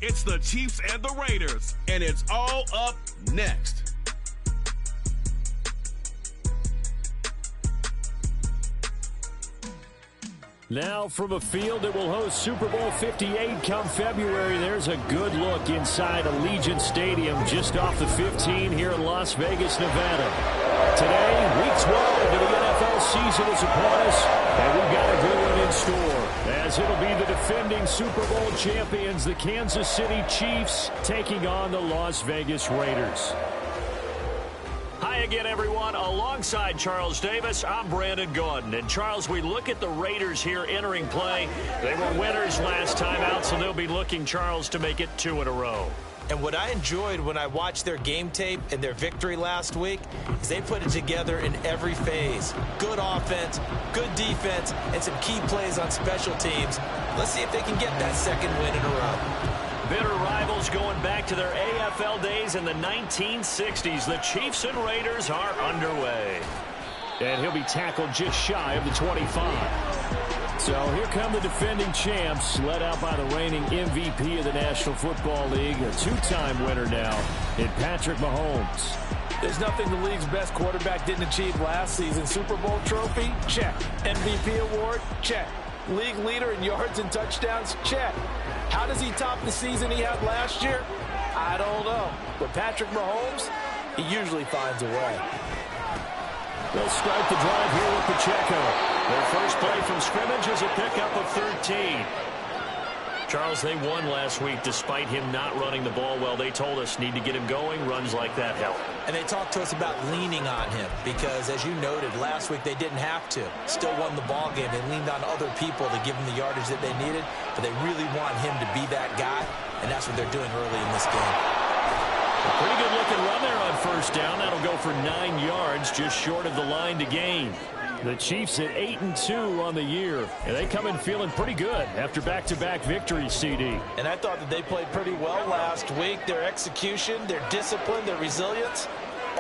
It's the Chiefs and the Raiders, and it's all up next. Now from a field that will host Super Bowl 58 come February, there's a good look inside Allegiant Stadium just off the 15 here in Las Vegas, Nevada. Today, Week 12 of the NFL season is upon us, and we've got a good one in store, as it'll be the defending Super Bowl champions, the Kansas City Chiefs, taking on the Las Vegas Raiders. Hi again, everyone. Alongside Charles Davis, I'm Brandon Gaudin. And, Charles, we look at the Raiders here entering play. They were winners last time out, so they'll be looking, Charles, to make it 2 in a row. And what I enjoyed when I watched their game tape and their victory last week is they put it together in every phase. Good offense, good defense, and some key plays on special teams. Let's see if they can get that second win in a row. Bitter rivals going back to their AFL days in the 1960s. The Chiefs and Raiders are underway. And he'll be tackled just shy of the 25. So here come the defending champs, led out by the reigning MVP of the National Football League, a 2-time winner now in Patrick Mahomes. There's nothing the league's best quarterback didn't achieve last season. Super Bowl trophy? Check. MVP award? Check. League leader in yards and touchdowns? Check. How does he top the season he had last year? I don't know. But Patrick Mahomes, he usually finds a way. They'll start the drive here with Pacheco. Their first play from scrimmage is a pickup of 13. Charles, they won last week despite him not running the ball well. They told us need to get him going. Runs like that help. And they talked to us about leaning on him because, as you noted, last week they didn't have to. Still won the ball game. They leaned on other people to give them the yardage that they needed, but they really want him to be that guy, and that's what they're doing early in this game. A pretty good looking run there on first down. That'll go for 9 yards, just short of the line to gain. The Chiefs at 8-2 on the year, and they come in feeling pretty good after back-to-back victories, CD. And I thought that they played pretty well last week. Their execution, their discipline, their resilience,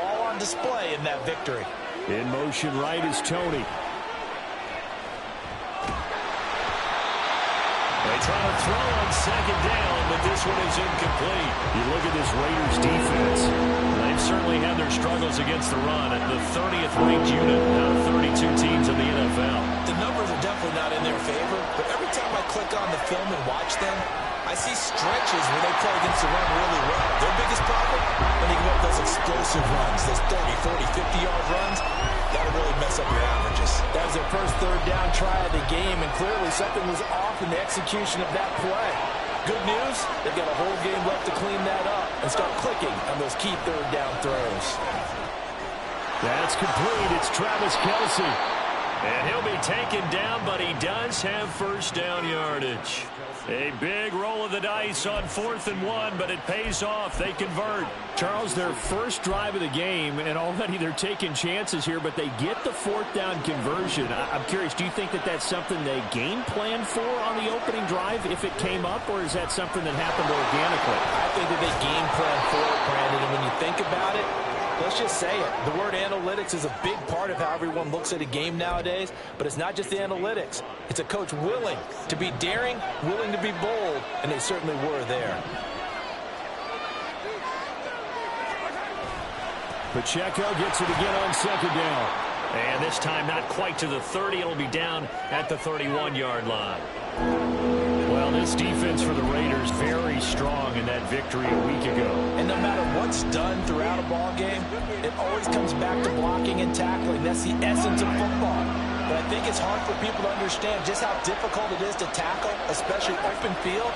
all on display in that victory. In motion right is Tony. They try to throw on second down, but this one is incomplete. You look at this Raiders defense. They've certainly had their struggles against the run at the 30th ranked unit out of 32 teams in the NFL. The numbers are definitely not in their favor, but every time I click on the film and watch them, I see stretches where they play against the run really well. Their biggest problem, when they give up those explosive runs, those 30, 40, 50-yard runs, that'll really mess up your averages. That was their first third down try of the game, and clearly something was off in the execution of that play. Good news, they've got a whole game left to clean that up and start clicking on those key third down throws. That's complete. It's Travis Kelce. And he'll be taken down, but he does have first down yardage. A big roll of the dice on 4th and 1, but it pays off. They convert. Charles, their first drive of the game, and already they're taking chances here, but they get the 4th down conversion. I'm curious, do you think that that's something they game planned for on the opening drive if it came up, or is that something that happened organically? I think that they game plan for it, Brandon, and when you think about it, let's just say it. The word analytics is a big part of how everyone looks at a game nowadays, but it's not just the analytics. It's a coach willing to be daring, willing to be bold, and they certainly were there. Pacheco gets it again on second down. And this time not quite to the 30. It'll be down at the 31-yard line. Well, this defense for the Raiders very strong in that victory a week ago. And no matter what's done throughout a ball game, it always comes back to blocking and tackling. That's the essence of football. But I think it's hard for people to understand just how difficult it is to tackle, especially open field.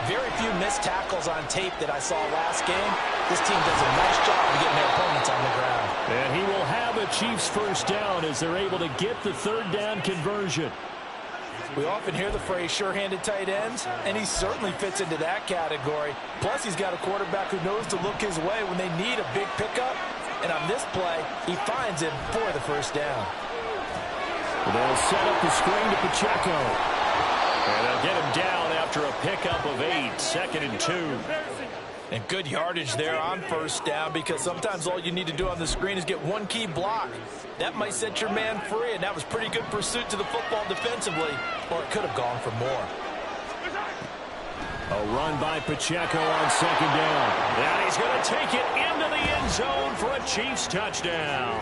Very few missed tackles on tape that I saw last game. This team does a nice job of getting their opponents on the ground. And he will have a Chiefs first down as they're able to get the third down conversion. We often hear the phrase sure-handed tight ends, and he certainly fits into that category. Plus, he's got a quarterback who knows to look his way when they need a big pickup. And on this play, he finds him for the first down. They'll set up the screen to Pacheco. And they'll get him down after a pickup of 8, 2nd and 2. And good yardage there on first down, because sometimes all you need to do on the screen is get one key block. That might set your man free, and that was pretty good pursuit to the football defensively, or it could have gone for more. A run by Pacheco on second down. And he's going to take it into the end zone for a Chiefs touchdown.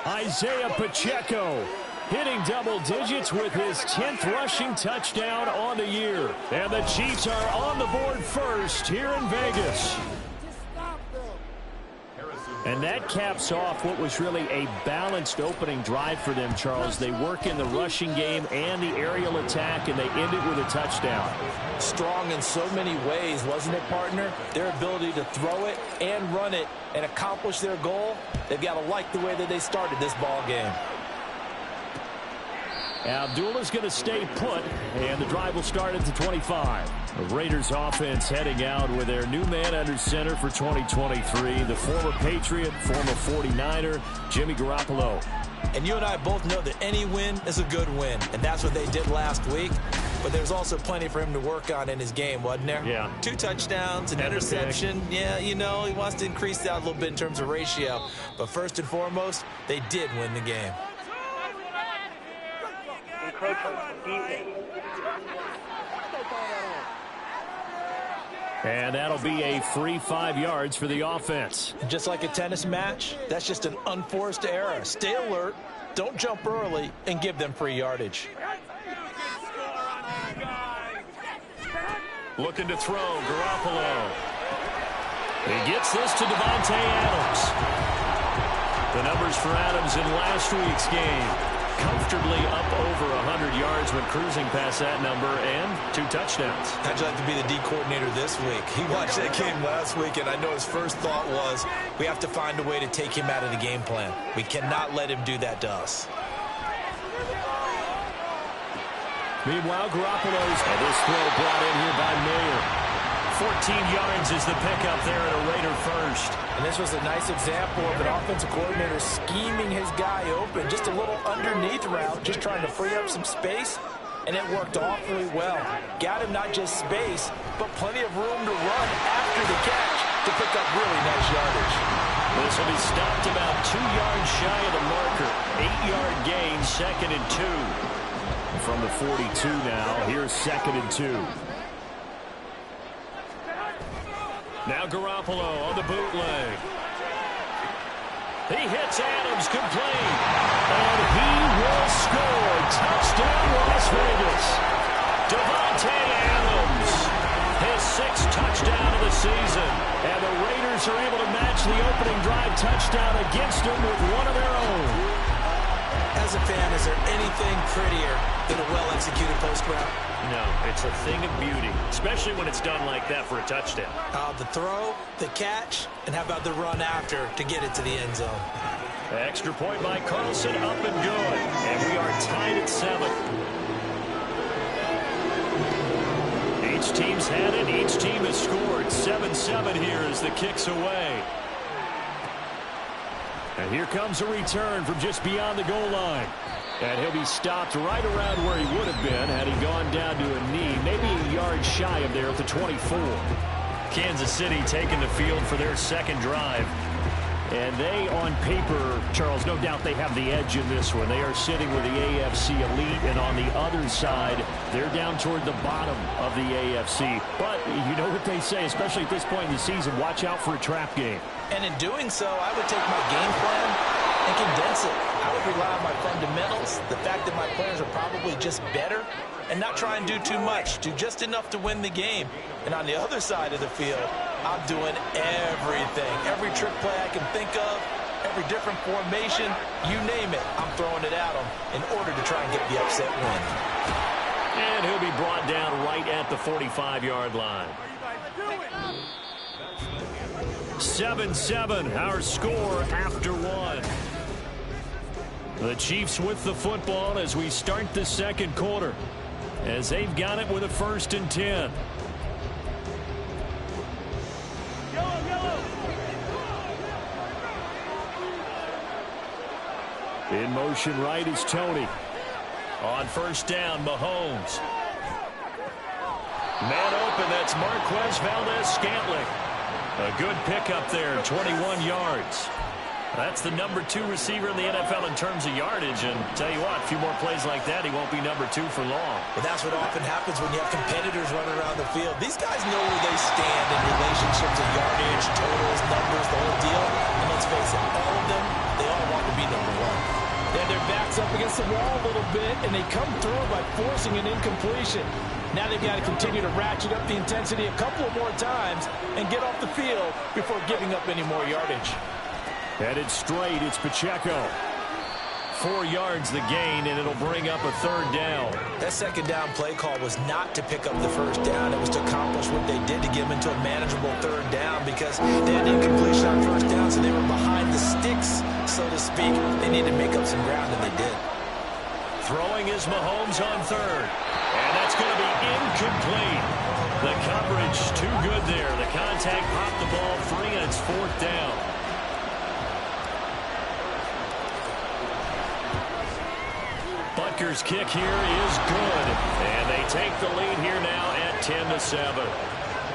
Isaiah Pacheco hitting double digits with his 10th rushing touchdown on the year. And the Chiefs are on the board first here in Vegas. And that caps off what was really a balanced opening drive for them, Charles. They work in the rushing game and the aerial attack, and they end it with a touchdown. Strong in so many ways, wasn't it, partner? Their ability to throw it and run it and accomplish their goal, they've got to like the way that they started this ball game. Abdullah's going to stay put, and the drive will start at the 25. The Raiders offense heading out with their new man under center for 2023, the former Patriot, former 49er, Jimmy Garoppolo. And you and I both know that any win is a good win, and that's what they did last week. But there's also plenty for him to work on in his game, wasn't there? Yeah. 2 touchdowns, an interception. Yeah, you know, he wants to increase that a little bit in terms of ratio. But first and foremost, they did win the game. And that'll be a free 5 yards for the offense. Just like a tennis match, that's just an unforced error. Stay alert, don't jump early, and give them free yardage. Looking to throw, Garoppolo. He gets this to Davante Adams. The numbers for Adams in last week's game. Comfortably up over 100 yards when cruising past that number, and 2 touchdowns. How'd you like to be the D coordinator this week? He watched that game last week, and I know his first thought was, we have to find a way to take him out of the game plan. We cannot let him do that to us. Meanwhile, Garoppolo's, and this throw brought in here by Mayer. 14 yards is the pickup there at a Raider first. And this was a nice example of an offensive coordinator scheming his guy open. Just a little underneath route, just trying to free up some space. And it worked awfully well. Got him not just space, but plenty of room to run after the catch to pick up really nice yardage. This will be stopped about 2 yards shy of the marker. 8-yard gain, 2nd and 2. From the 42 now, here's 2nd and 2. Now Garoppolo on the bootleg. He hits Adams complete. And he will score. Touchdown Las Vegas. Davante Adams. His 6th touchdown of the season. And the Raiders are able to match the opening drive touchdown against them with one of their own. As a fan, is there anything prettier than a well-executed post route? No, it's a thing of beauty, especially when it's done like that for a touchdown. The throw, the catch, and how about the run after to get it to the end zone? Extra point by Carlson, up and good. And we are tied at 7. Each team's had it. Each team has scored. 7-7 here as the kick's away. And here comes a return from just beyond the goal line. And he'll be stopped right around where he would have been had he gone down to a knee, maybe a yard shy of there at the 24. Kansas City taking the field for their 2nd drive. And they, on paper, Charles, no doubt they have the edge in this one. They are sitting with the AFC elite, and on the other side, they're down toward the bottom of the AFC. But you know what they say, especially at this point in the season, watch out for a trap game. And in doing so, I would take my game plan and condense it. I would rely on my fundamentals, the fact that my players are probably just better, and not try and do too much, do just enough to win the game. And on the other side of the field, I'm doing everything. Every trick play I can think of, every different formation, you name it, I'm throwing it at them in order to try and get the upset win. And he'll be brought down right at the 45-yard line. 7-7, our score after 1. The Chiefs with the football as we start the 2nd quarter, as they've got it with a 1st and 10. In motion right is Tony. On 1st down, Mahomes. Man open, that's Marquez Valdez-Scantling. A good pickup there, 21 yards. That's the number 2 receiver in the NFL in terms of yardage. And tell you what, a few more plays like that, he won't be number 2 for long. But that's what often happens when you have competitors running around the field. These guys know where they stand in relationship to yardage, totals, numbers, the whole deal. And let's face it, all of them, they all want to be number 1. And their back's up against the wall a little bit, and they come through by forcing an incompletion. Now they've got to continue to ratchet up the intensity a couple of more times and get off the field before giving up any more yardage. Headed straight, it's Pacheco. 4 yards the gain, and it'll bring up a 3rd down. That 2nd down play call was not to pick up the 1st down. It was to accomplish what they did to get them into a manageable 3rd down because they had incompletion on 1st down, so they were behind the sticks, so to speak. They needed to make up some ground, and they did. Throwing is Mahomes on 3rd, and that's going to be incomplete. The coverage too good there. The contact popped the ball free, and it's 4th down. Butker's kick here is good, and they take the lead here now at 10-7.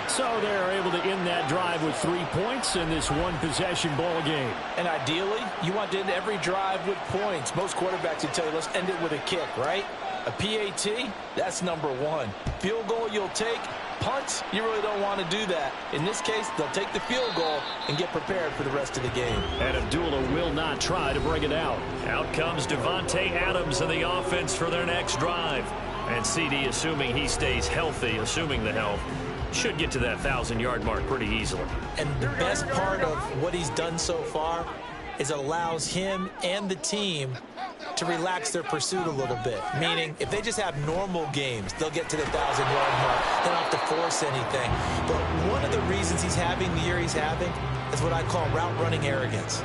So they're able to end that drive with 3 points in this one-possession ball game. And ideally, you want to end every drive with points. Most quarterbacks would tell you, let's end it with a kick, right? A PAT, that's number 1. Field goal you'll take. Punts, you really don't want to do that. In this case, they'll take the field goal and get prepared for the rest of the game. And Abdullah will not try to bring it out. Out comes Devontae Adams in the offense for their next drive. And CD, assuming he stays healthy, assuming the health, should get to that 1,000-yard mark pretty easily. And the best part of what he's done so far is it allows him and the team to relax their pursuit a little bit. Meaning, if they just have normal games, they'll get to the 1,000-yard mark. They don't have to force anything. But one of the reasons he's having the year he's having is what I call route-running arrogance.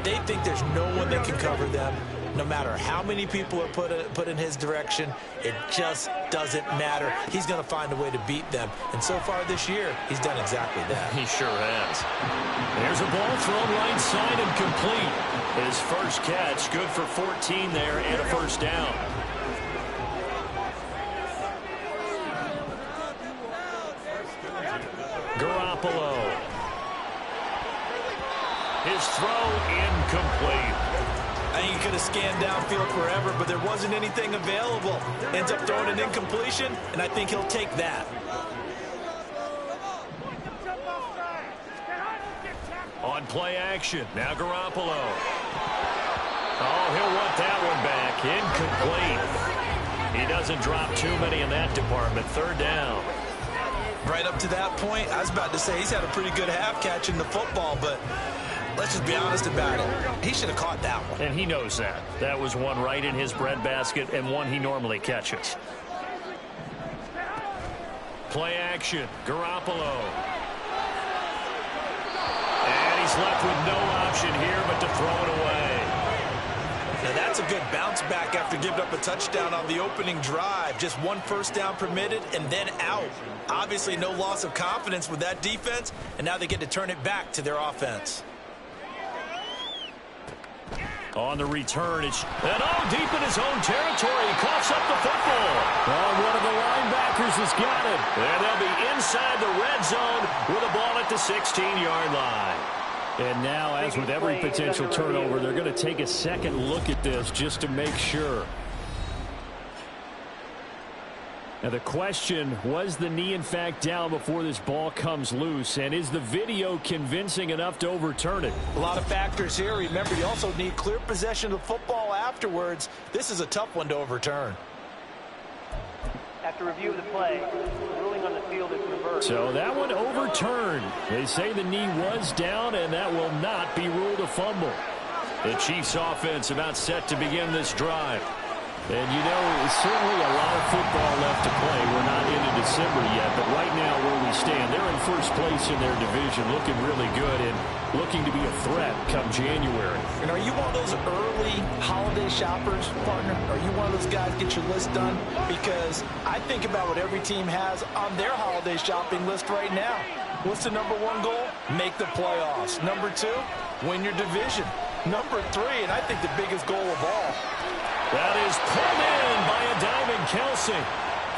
They think there's no one that can cover them. No matter how many people are put in his direction, it just doesn't matter. He's going to find a way to beat them. And so far this year, he's done exactly that. He sure has. There's a ball thrown right side and complete. His first catch, good for 14 there and a 1st down. Garoppolo. His throw incomplete. I think he could have scanned downfield forever, but there wasn't anything available. Ends up throwing an incompletion, and I think he'll take that. On play action, now Garoppolo. Oh, he'll want that one back. Incomplete. He doesn't drop too many in that department. 3rd down. Right up to that point, I was about to say he's had a pretty good half catching the football, but let's just be honest about it. He should have caught that one. And he knows that. That was one right in his breadbasket and one he normally catches. Play action, Garoppolo. And he's left with no option here but to throw it away. Now that's a good bounce back after giving up a touchdown on the opening drive. Just 1 1st down permitted and then out. Obviously no loss of confidence with that defense, and now they get to turn it back to their offense. On the return, it's all deep in his own territory. He coughs up the football. Oh, one of the linebackers has got it. And they'll be inside the red zone with a ball at the 16-yard line. And now, as with every potential turnover, they're going to take a second look at this just to make sure. Now the question, was the knee in fact down before this ball comes loose? And is the video convincing enough to overturn it? A lot of factors here. Remember, you also need clear possession of the football afterwards. This is a tough one to overturn. After review of the play, the ruling on the field is reversed. So that one overturned. They say the knee was down, and that will not be ruled a fumble. The Chiefs offense about set to begin this drive. And, you know, certainly a lot of football left to play. We're not into December yet, but right now where we stand, they're in first place in their division, looking really good and looking to be a threat come January. And are you one of those early holiday shoppers, partner? Are you one of those guys get your list done? Because I think about what every team has on their holiday shopping list right now. What's the number 1 goal? Make the playoffs. Number 2, win your division. Number 3, and I think the biggest goal of all, that is pulled in by a diving Kelsey.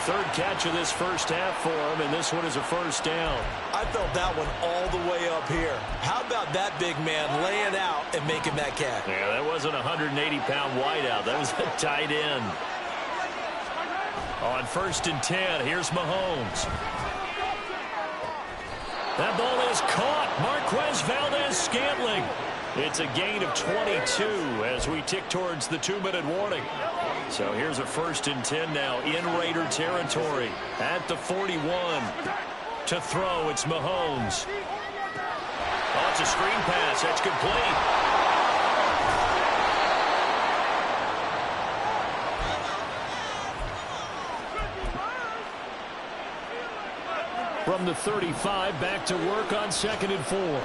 third catch of this first half for him, and this one is a first down. I felt that one all the way up here. How about that big man laying out and making that catch? Yeah, that wasn't a 180-pound wideout. That was a tight end. On 1st and 10, here's Mahomes. That ball is caught. Marquez Valdes-Scantling. It's a gain of 22 as we tick towards the 2-minute warning. So here's a 1st and 10 now in Raider territory at the 41. To throw, it's Mahomes. Oh, it's a screen pass. That's complete. From the 35, back to work on 2nd and 4.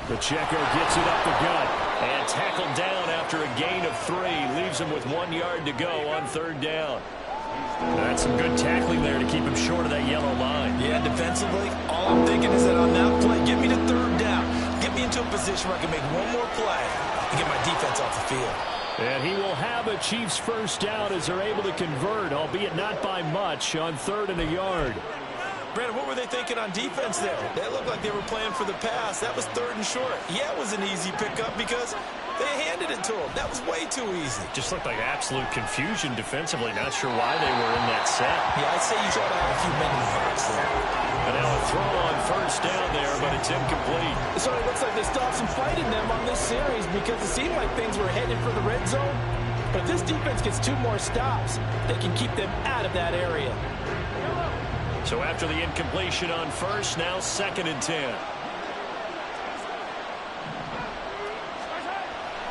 Pacheco gets it up the gut and tackled down after a gain of 3. Leaves him with 1 yard to go on 3rd down. That's some good tackling there to keep him short of that yellow line. Yeah, defensively, all I'm thinking is that on that play, get me to 3rd down. Get me into a position where I can make one more play and get my defense off the field. And he will have a Chiefs first down as they're able to convert, albeit not by much, on 3rd and a yard. Brandon, what were they thinking on defense there? They looked like they were playing for the pass. That was 3rd and short. Yeah, it was an easy pickup because they handed it to him. That was way too easy. Just looked like absolute confusion defensively. Not sure why they were in that set. Yeah, I'd say you try to have a few men in the box there. And now a throw on 1st down there, but it's incomplete. So it looks like they still have some fight in them on this series because it seemed like things were headed for the red zone. But if this defense gets 2 more stops, they can keep them out of that area. So after the incompletion on 1st, now 2nd and 10.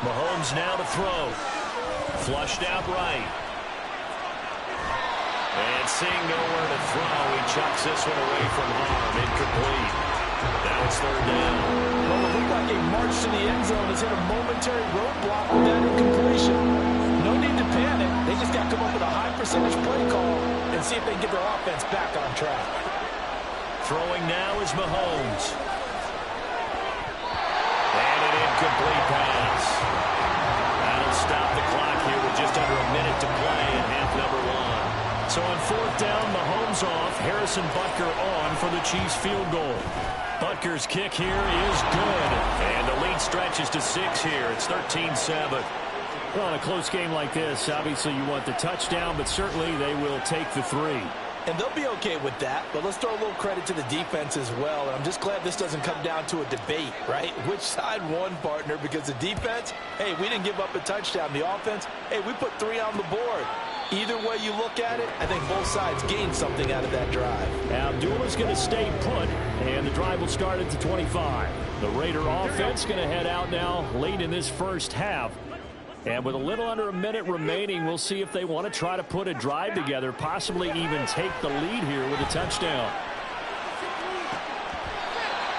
Mahomes now to throw. Flushed out right. And seeing nowhere to throw, he chucks this one away from harm. Incomplete. Now it's 3rd down. Well, it looked like a march to the end zone has hit a momentary roadblock with that incompletion. No need to panic. They just got to come up with a high percentage play call and see if they can get their offense back on track. Throwing now is Mahomes. And an incomplete pass. That'll stop the clock here with just under a minute to play in half number 1. So on 4th down, Mahomes off. Harrison Butker on for the Chiefs field goal. Butker's kick here is good. And the lead stretches to 6 here. It's 13-7. Well, in a close game like this, obviously you want the touchdown, but certainly they will take the 3. And they'll be okay with that, but let's throw a little credit to the defense as well. And I'm just glad this doesn't come down to a debate, right? Which side won, partner? Because the defense, hey, we didn't give up a touchdown. The offense, hey, we put 3 on the board. Either way you look at it, I think both sides gained something out of that drive. Now, Abdullah's going to stay put, and the drive will start at the 25. The Raider offense going to head out now late in this first half. And with a little under a minute remaining, we'll see if they want to try to put a drive together, possibly even take the lead here with a touchdown.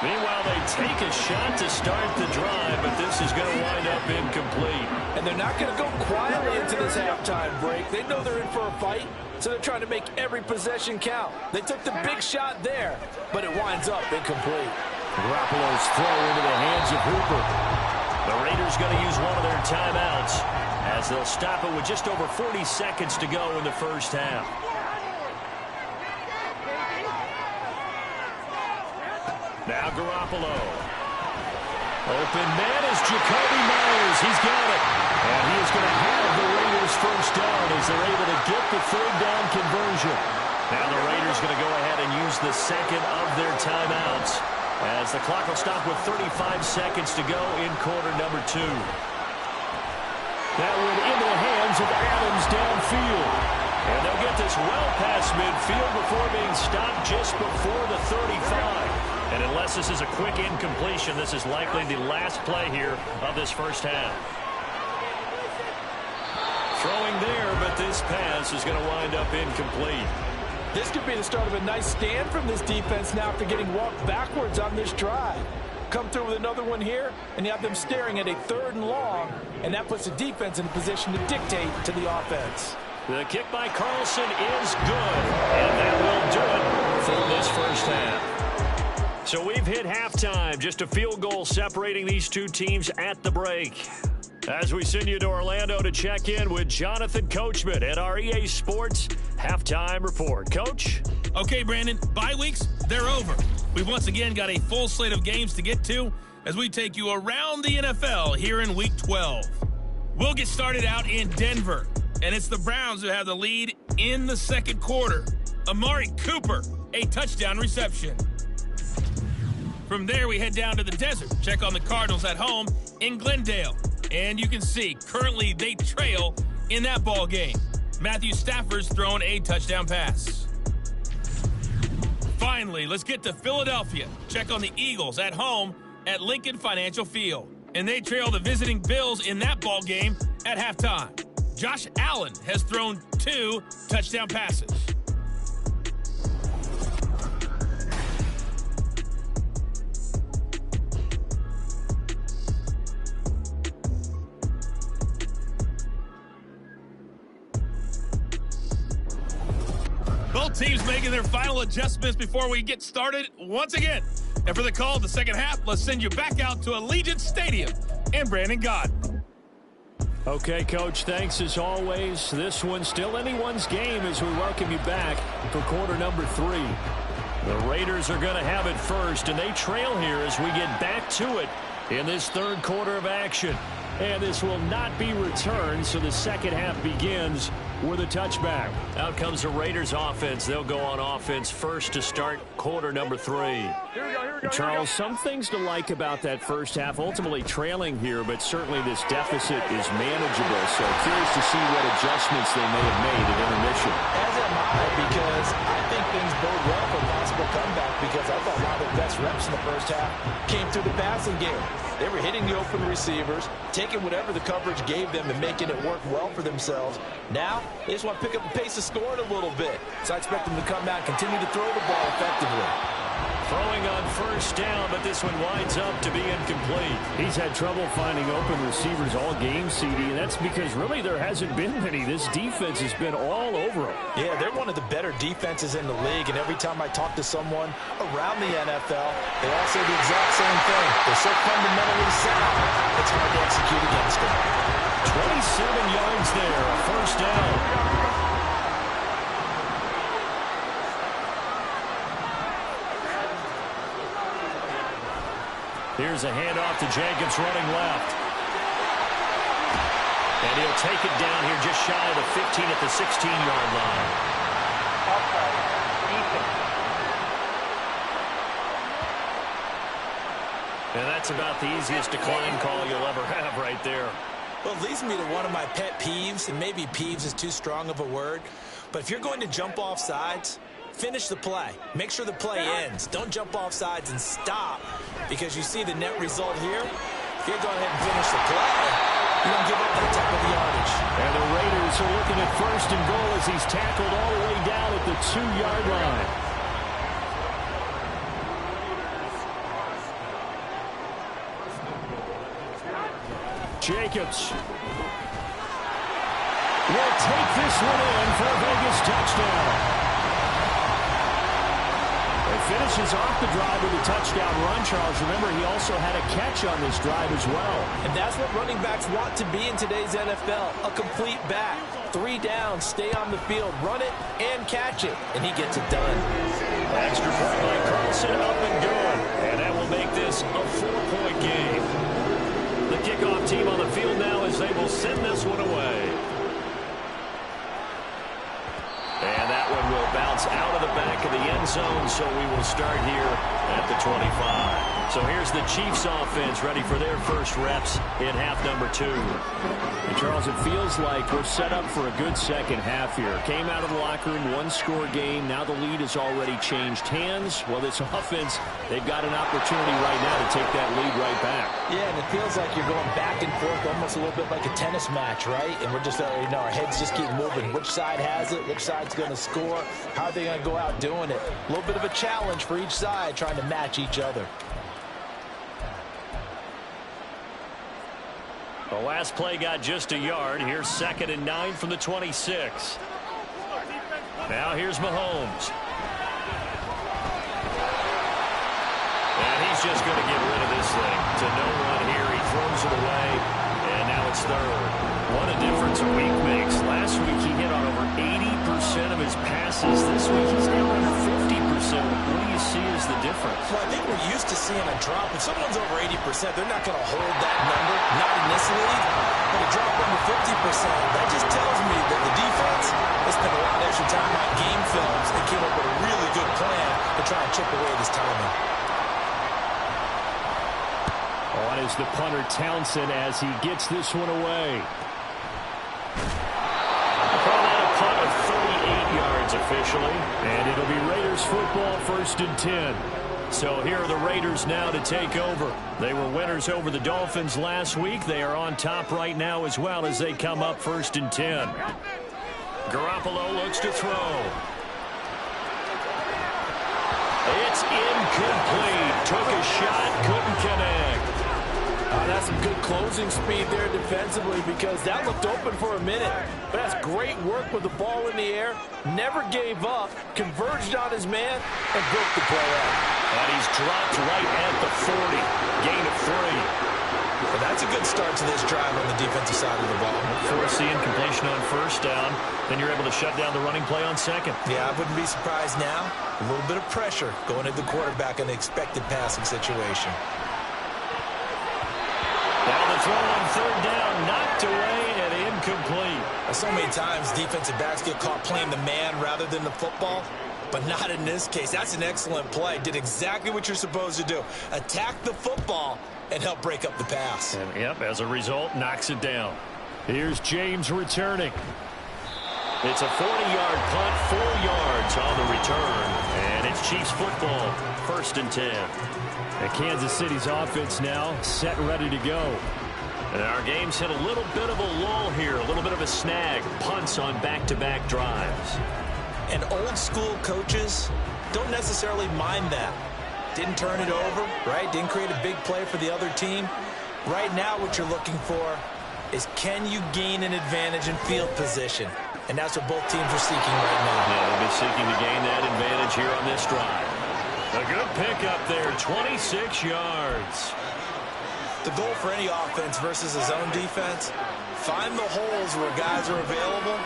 Meanwhile, they take a shot to start the drive, but this is going to wind up incomplete. And they're not going to go quietly into this halftime break. They know they're in for a fight, so they're trying to make every possession count. They took the big shot there, but it winds up incomplete. Garoppolo's throw into the hands of Hooper. The Raiders going to use one of their timeouts as they'll stop it with just over 40 seconds to go in the first half. Now Garoppolo. Open man is Jacoby Myers. He's got it. And he is going to have the Raiders first down as they're able to get the 3rd down conversion. Now the Raiders going to go ahead and use the second of their timeouts, as the clock will stop with 35 seconds to go in quarter number 2. That one into the hands of Adams downfield. And they'll get this well past midfield before being stopped just before the 35. And unless this is a quick incompletion, this is likely the last play here of this first half. Throwing there, but this pass is going to wind up incomplete. This could be the start of a nice stand from this defense now after getting walked backwards on this drive. Come through with another one here, and you have them staring at a 3rd and long, and that puts the defense in a position to dictate to the offense. The kick by Carlson is good, and that will do it for this first half. So we've hit halftime, just a field goal separating these two teams at the break. As we send you to Orlando to check in with Jonathan Coachman at our EA Sports Halftime Report. Coach? Okay, Brandon, bye weeks, they're over. We've once again got a full slate of games to get to as we take you around the NFL here in Week 12. We'll get started out in Denver, and it's the Browns who have the lead in the second quarter. Amari Cooper, a touchdown reception. From there, we head down to the desert, check on the Cardinals at home in Glendale. And you can see, currently they trail in that ball game. Matthew Stafford's thrown a touchdown pass. Finally, let's get to Philadelphia. Check on the Eagles at home at Lincoln Financial Field. And they trail the visiting Bills in that ball game at halftime. Josh Allen has thrown 2 touchdown passes. Both teams making their final adjustments before we get started once again. And for the call of the second half, let's send you back out to Allegiant Stadium and Brandon Gott. Okay, Coach, thanks as always. This one's still anyone's game as we welcome you back for quarter number 3. The Raiders are going to have it first, and they trail here as we get back to it in this third quarter of action. And this will not be returned, so the second half begins with a touchback. Out comes the Raiders offense. They'll go on offense first to start quarter number 3. Charles, some things to like about that first half. Ultimately trailing here, but certainly this deficit is manageable. So curious to see what adjustments they may have made at intermission. As am I, because I think things bode well for a possible comeback, because I thought a lot of the best reps in the first half came through the passing game. They were hitting the open receivers, taking whatever the coverage gave them and making it work well for themselves. Now, they just want to pick up the pace of scoring a little bit. So I expect them to come out and continue to throw the ball effectively. Throwing on first down, but this one winds up to be incomplete. He's had trouble finding open receivers all game, CD, and that's because really there hasn't been many. This defense has been all over them. Yeah, they're one of the better defenses in the league, and every time I talk to someone around the NFL, they all say the exact same thing. They're so fundamentally sound, it's hard to execute against them. 27 yards there, a first down. Here's a handoff to Jacobs running left. And he'll take it down here just shy of the 15 at the 16-yard line. And that's about the easiest decline call you'll ever have right there. Well, it leads me to one of my pet peeves, and maybe peeves is too strong of a word, but if you're going to jump off sides, finish the play. Make sure the play ends. Don't jump off sides and stop, because you see the net result here. If you go ahead and finish the play, you don't give up that type of yardage. And the Raiders are looking at first and goal as he's tackled all the way down at the 2-yard line. Jacobs will take this one in for a Vegas touchdown. Finishes off the drive with a touchdown run, Charles. Remember, he also had a catch on this drive as well. And that's what running backs want to be in today's NFL, a complete back. 3 downs, stay on the field, run it, and catch it. And he gets it done. Extra point by Carlson, up and good. And that will make this a 4-point game. The kickoff team on the field now as they will send this one away. And that one will bounce out of the back of the end zone, so we will start here at the 25. So here's the Chiefs offense ready for their first reps in half number 2. And Charles, it feels like we're set up for a good second half here. Came out of the locker room, 1-score game. Now the lead has already changed hands. Well, this offense, they've got an opportunity right now to take that lead right back. Yeah, and it feels like you're going back and forth almost a little bit like a tennis match, right? And we're just, our heads just keep moving. Which side has it? Which side's going to score? How are they going to go out doing it? A little bit of a challenge for each side trying to match each other. The last play got just a yard. Here's 2nd and 9 from the 26. Now here's Mahomes. just going to get rid of this thing. To no one here. He throws it away, and now it's third. What a difference a week makes. Last week he hit on over 80% of his passes. This week he's down under 50%. What do you see as the difference? Well, I think we're used to seeing a drop. If someone's over 80%, they're not going to hold that number, not in this league. But a drop under 50%, that just tells me that the defense has spent a lot of extra time on game films and came up with a really good plan to try and chip away at his timing. On is the punter Townsend as he gets this one away. Call that a punt of 38 yards officially. And it'll be Raiders football, 1st and 10. So here are the Raiders now to take over. They were winners over the Dolphins last week. They are on top right now as well as they come up 1st and 10. Garoppolo looks to throw. It's incomplete. Took a shot, couldn't connect. That's some good closing speed there defensively because that looked open for a minute. But that's great work with the ball in the air. Never gave up, converged on his man, and broke the play out. And he's dropped right at the 40. Gain of 3. But that's a good start to this drive on the defensive side of the ball. Force the incompletion on 1st down. Then you're able to shut down the running play on 2nd. Yeah, I wouldn't be surprised now. A little bit of pressure going at the quarterback in the expected passing situation. Now the throw on 3rd down, knocked away and incomplete. So many times defensive backs get caught playing the man rather than the football, but not in this case. That's an excellent play. Did exactly what you're supposed to do. Attack the football and help break up the pass. And, yep, as a result, knocks it down. Here's James returning. It's a 40-yard punt, 4 yards on the return, and it's Chiefs football, 1st and 10. And Kansas City's offense now set ready to go. And our game's hit a little bit of a lull here, a little bit of a snag. Punts on back-to-back drives. And old-school coaches don't necessarily mind that. Didn't turn it over, right? Didn't create a big play for the other team. Right now what you're looking for is can you gain an advantage in field position? And that's what both teams are seeking right now. Yeah, they'll be seeking to gain that advantage here on this drive. A good pickup there, 26 yards. The goal for any offense versus his own defense, find the holes where guys are available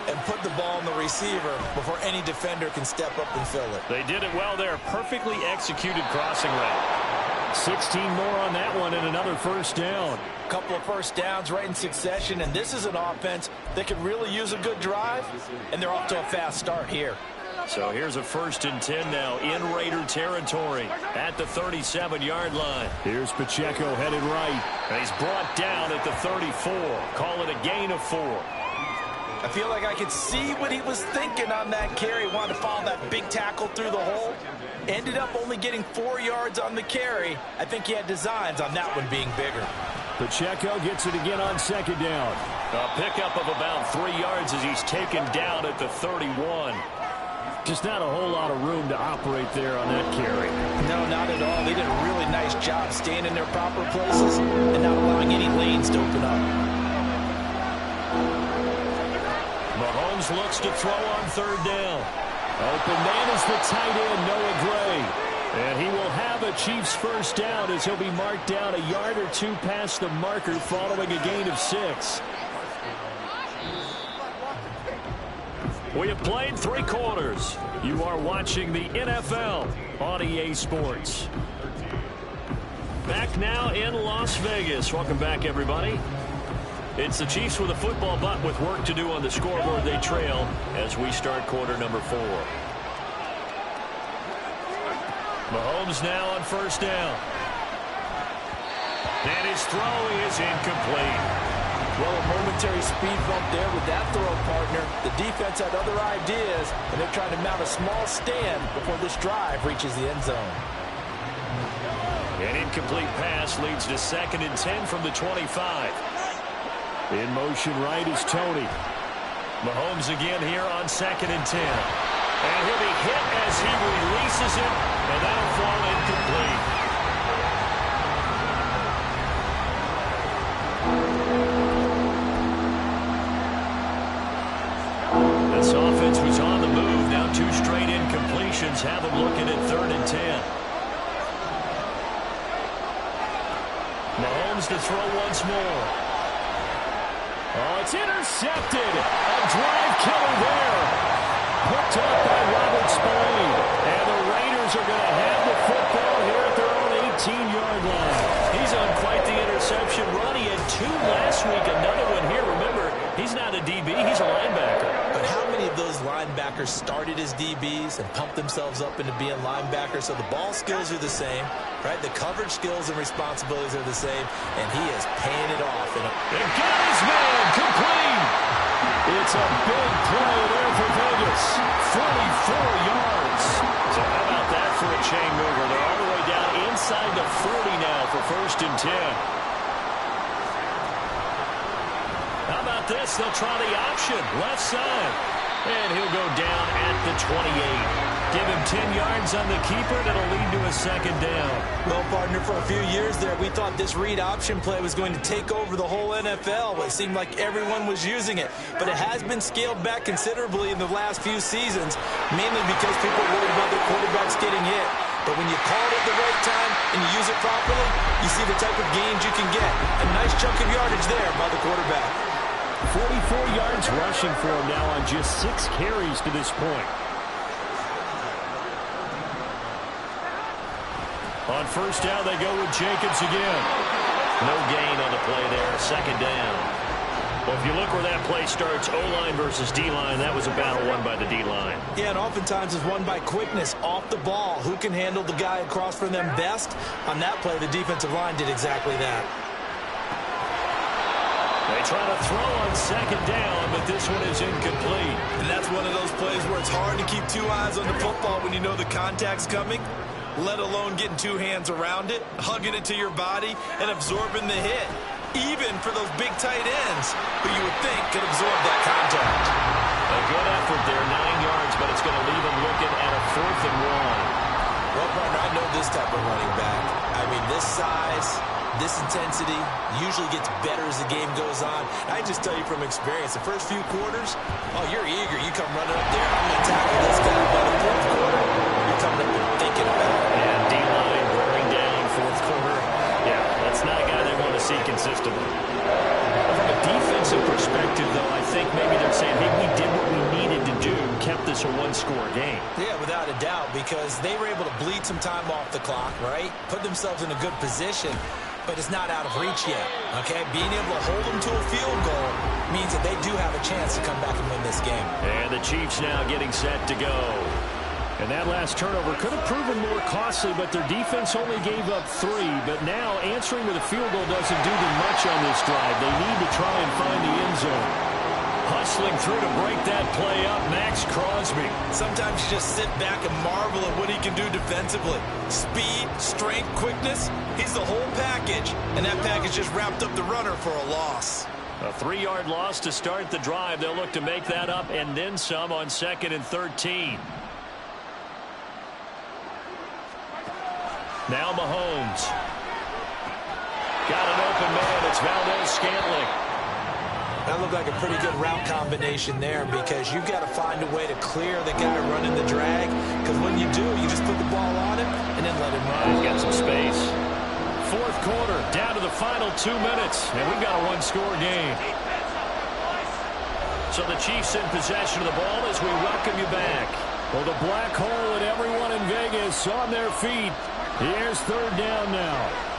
and put the ball in the receiver before any defender can step up and fill it. They did it well there. Perfectly executed crossing route. 16 more on that one and another 1st down. A couple of 1st downs right in succession, and this is an offense that could really use a good drive, and they're off to a fast start here. So here's a 1st and 10 now in Raider territory at the 37-yard line. Here's Pacheco headed right. And he's brought down at the 34. Call it a gain of 4. I feel like I could see what he was thinking on that carry. Wanted to follow that big tackle through the hole. Ended up only getting 4 yards on the carry. I think he had designs on that one being bigger. Pacheco gets it again on 2nd down. A pickup of about 3 yards as he's taken down at the 31. Just not a whole lot of room to operate there on that carry. No, not at all. They did a really nice job staying in their proper places and not allowing any lanes to open up. Mahomes looks to throw on 3rd down. Open man is the tight end, Noah Gray. And he will have a Chiefs 1st down as he'll be marked down a yard or 2 past the marker following a gain of 6. We have played 3 quarters. You are watching the NFL on EA Sports. Back now in Las Vegas. Welcome back, everybody. It's the Chiefs with a football, but with work to do on the scoreboard. They trail as we start quarter number 4. Mahomes now on 1st down. And his throw is incomplete. Well, a momentary speed bump there with that throw, partner. The defense had other ideas, and they're trying to mount a small stand before this drive reaches the end zone. An incomplete pass leads to 2nd and 10 from the 25. In motion right is Tony. Mahomes again here on 2nd and 10. And he'll be hit as he releases it, and that'll fall incomplete. This offense was on the move. Now 2 straight incompletions have them looking at 3rd and 10. Mahomes to throw once more. Oh, it's intercepted. A drive killer there. Picked up by Robert Spillane. And the Raiders are going to have the football here at their own 18-yard line. He's on quite the interception run. He had 2 last week. Another one here. Remember, he's not a DB. He's a linebacker. But how many of those linebackers started as DBs and pumped themselves up into being linebackers? So the ball skills are the same, right? The coverage skills and responsibilities are the same, and he is paying it off. And got his man complete. It's a big play there for Vegas. 44 yards. So how about that for a chain mover? They're all the way down inside the 40 now for 1st and 10. How about this? They'll try the option. Left side. And he'll go down at the 28. Give him 10 yards on the keeper. That'll lead to a 2nd down. Well, partner, for a few years there, we thought this read option play was going to take over the whole NFL. It seemed like everyone was using it. But it has been scaled back considerably in the last few seasons, mainly because people are worried about their quarterbacks getting hit. But when you call it at the right time and you use it properly, you see the type of gains you can get. A nice chunk of yardage there by the quarterback. 44 yards rushing for him now on just 6 carries to this point. On 1st down, they go with Jacobs again. No gain on the play there, 2nd down. Well, if you look where that play starts, O-line versus D-line, that was a battle won by the D-line. Yeah, and oftentimes it's won by quickness off the ball. Who can handle the guy across from them best? On that play, the defensive line did exactly that. They try to throw on 2nd down, but this one is incomplete. And that's one of those plays where it's hard to keep 2 eyes on the football when you know the contact's coming, let alone getting 2 hands around it, hugging it to your body, and absorbing the hit. Even for those big tight ends who you would think could absorb that contact. A good effort there, 9 yards, but it's going to leave him looking at a 4th and 1. Well, partner, I know this type of running back. I mean, this size, this intensity usually gets better as the game goes on. I just tell you from experience, the first few quarters, oh, you're eager. You come running up there, I'm going to tackle this guy. By the 4th quarter, you're coming up and thinking about it. And D-line wearing down 4th quarter. Yeah, that's not a guy they want to see consistently. From a defensive perspective, though, I think maybe they're saying, hey, we did what we needed to do, kept this a 1-score game. Yeah, without a doubt, because they were able to bleed some time off the clock, right? Put themselves in a good position. But it's not out of reach yet, okay? Being able to hold them to a field goal means that they do have a chance to come back and win this game. And the Chiefs now getting set to go. And that last turnover could have proven more costly, but their defense only gave up 3. But now answering with a field goal doesn't do them much on this drive. They need to try and find the end zone. Hustling through to break that play up, Max Crosby. Sometimes you just sit back and marvel at what he can do defensively. Speed, strength, quickness, he's the whole package. And that package just wrapped up the runner for a loss. A 3-yard loss to start the drive. They'll look to make that up and then some on 2nd and 13. Now Mahomes. Got an open man. It's Valdez-Scantling. That looked like a pretty good route combination there because you've got to find a way to clear the guy running the drag. Because when you do, you just put the ball on him and then let him run. He's got some space. 4th quarter, down to the final 2 minutes, and we've got a 1-score game. So the Chiefs in possession of the ball as we welcome you back. Well, the black hole and everyone in Vegas on their feet. Here's 3rd down now.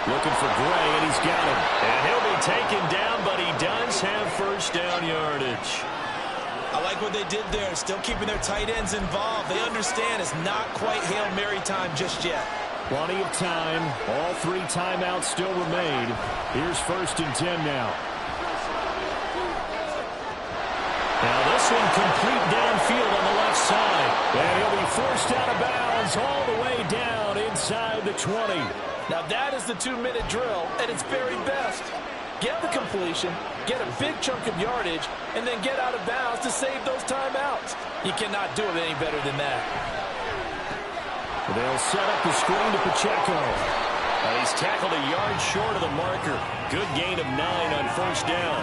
Looking for Gray, and he's got him. And he'll be taken down, but he does have 1st down yardage. I like what they did there, still keeping their tight ends involved. They understand it's not quite Hail Mary time just yet. Plenty of time. All 3 timeouts still remain. Here's 1st and 10 now. Now this one complete downfield on the left side. And he'll be forced out of bounds all the way down inside the 20. Now that is the 2-minute drill at its very best. Get the completion, get a big chunk of yardage, and then get out of bounds to save those timeouts. You cannot do it any better than that. They'll set up the screen to Pacheco. He's tackled a yard short of the marker. Good gain of 9 on 1st down.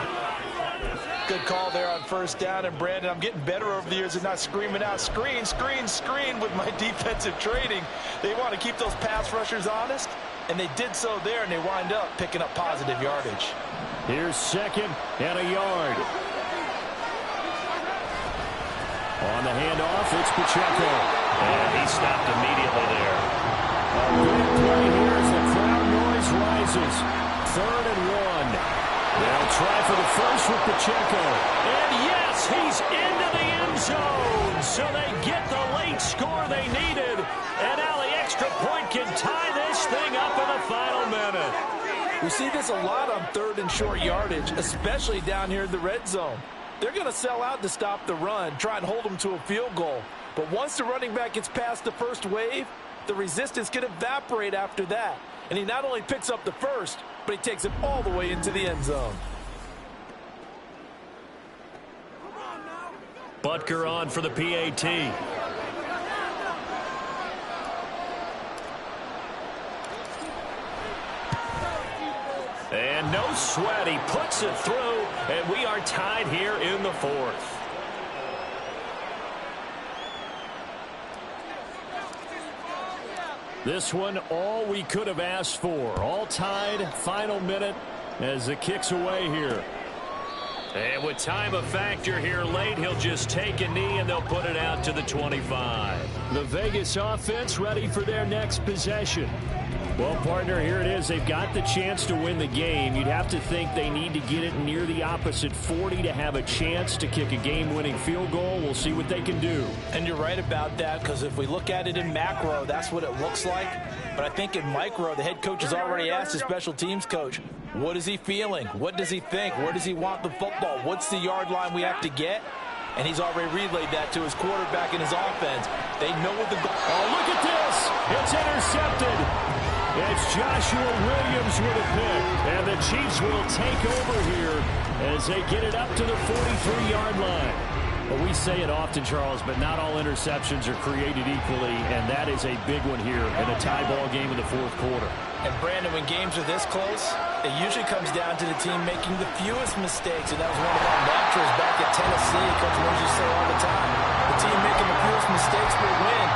Good call there on 1st down. And, Brandon, I'm getting better over the years at not screaming out, screen, screen, screen with my defensive training. They want to keep those pass rushers honest. And they did so there, and they wind up picking up positive yardage. Here's 2nd and a yard. On the handoff, it's Pacheco. And he stopped immediately there. A big play here as the crowd noise rises. 3rd and 1. They'll try for the first with Pacheco. And yes, he's into the end zone. So they get the late score they needed. And now the extra point can tie this thing up in the final minute. We see this a lot on 3rd and short yardage, especially down here in the red zone. They're going to sell out to stop the run, try and hold them to a field goal. But once the running back gets past the first wave, the resistance can evaporate after that. And he not only picks up the first, but he takes it all the way into the end zone. Butker on for the PAT. And no sweat, he puts it through, and we are tied here in the 4th. This one, all we could have asked for. All tied, final minute as it kicks away here. And with time a factor here late, he'll just take a knee and they'll put it out to the 25. The Vegas offense ready for their next possession. Well, partner, here it is. They've got the chance to win the game. You'd have to think they need to get it near the opposite 40 to have a chance to kick a game-winning field goal. We'll see what they can do. And you're right about that, because if we look at it in macro, that's what it looks like. But I think in micro, the head coach has already asked the special teams coach, what is he feeling? What does he think? Where does he want the football? What's the yard line we have to get? And he's already relayed that to his quarterback and his offense. They know what the goal. Oh, look at this. It's intercepted. It's Joshua Williams with a pick. And the Chiefs will take over here as they get it up to the 43-yard line. Well, we say it often, Charles, but not all interceptions are created equally, and that is a big one here in a tie ball game in the 4th quarter. And, Brandon, when games are this close, it usually comes down to the team making the fewest mistakes, and that was one of our mantras back at Tennessee. Coach Murray used to say all the time, the team making the fewest mistakes will win.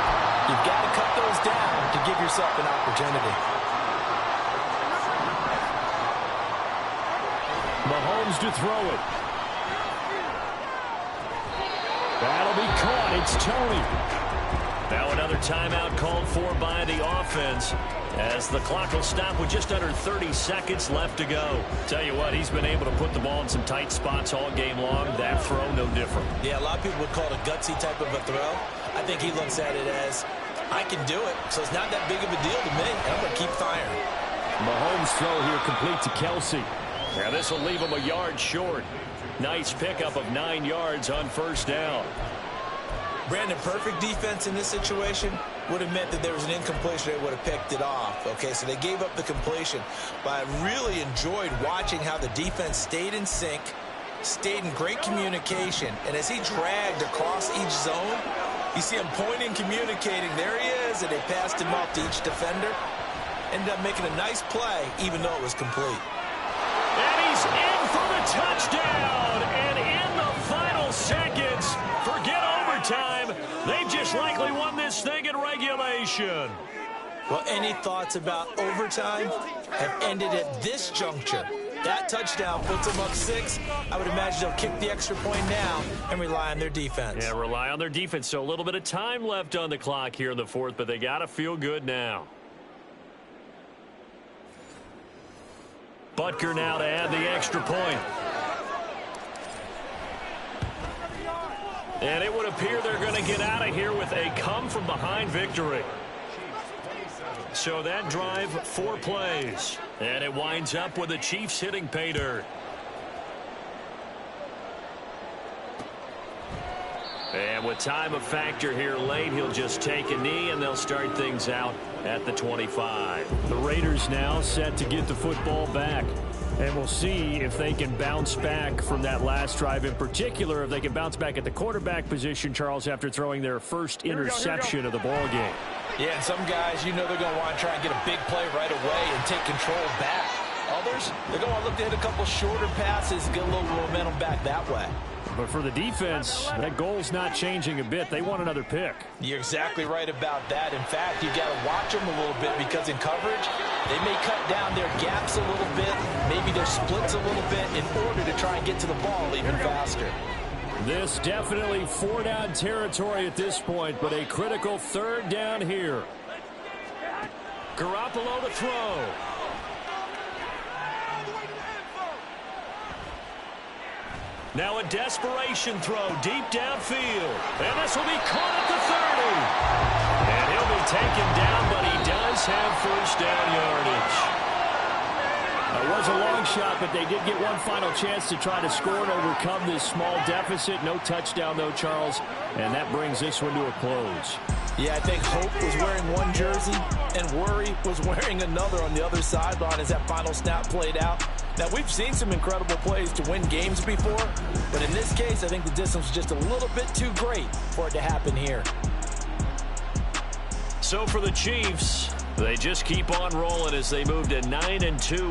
You've got to cut those down to give yourself an opportunity. Mahomes to throw it. That'll be caught. It's Tony. Now another timeout called for by the offense as the clock will stop with just under 30 seconds left to go. Tell you what, he's been able to put the ball in some tight spots all game long. That throw, no different. Yeah, a lot of people would call it a gutsy type of a throw. I think he looks at it as, I can do it, so it's not that big of a deal to me, and I'm going to keep firing. Mahomes' throw here complete to Kelsey. Now this will leave him a yard short. Nice pickup of 9 yards on first down. Brandon, perfect defense in this situation would have meant that there was an incompletion. They would have picked it off. Okay, so they gave up the completion. But I really enjoyed watching how the defense stayed in sync, stayed in great communication. And as he dragged across each zone, you see him pointing, communicating. There he is, and they passed him off to each defender. Ended up making a nice play, even though it was complete. And he's in for the touchdown. And in the final seconds, forget overtime. They've just likely won this thing in regulation. Well, any thoughts about overtime have ended at this juncture. That touchdown puts them up 6. I would imagine they'll kick the extra point now and rely on their defense. Yeah, rely on their defense. So a little bit of time left on the clock here in the 4th, but they got to feel good now. Butker now to add the extra point. And it would appear they're going to get out of here with a come-from-behind victory. So that drive, 4 plays. And it winds up with the Chiefs hitting pay dirt. And with time a factor here late, he'll just take a knee, and they'll start things out at the 25. The Raiders now set to get the football back. And we'll see if they can bounce back from that last drive. In particular, if they can bounce back at the quarterback position, Charles, after throwing their first interception of the ball game. Yeah, and some guys, you know they're going to want to try and get a big play right away and take control back. Others, they're going to look to hit a couple shorter passes and get a little momentum back that way. But for the defense, that goal's not changing a bit. They want another pick. You're exactly right about that. In fact, you got to watch them a little bit because in coverage, they may cut down their gaps a little bit, maybe their splits a little bit in order to try and get to the ball even faster. This definitely 4-down territory at this point, but a critical 3rd down here. Garoppolo to throw. Now a desperation throw deep downfield. And this will be caught at the 30. And he'll be taken down, but he does have 1st down yardage. It was a long shot, but they did get one final chance to try to score and overcome this small deficit. No touchdown, though, Charles. And that brings this one to a close. Yeah, I think Hope was wearing one jersey and Worry was wearing another on the other sideline as that final snap played out. Now, we've seen some incredible plays to win games before, but in this case, I think the distance was just a little bit too great for it to happen here. So for the Chiefs, they just keep on rolling as they move to 9-2.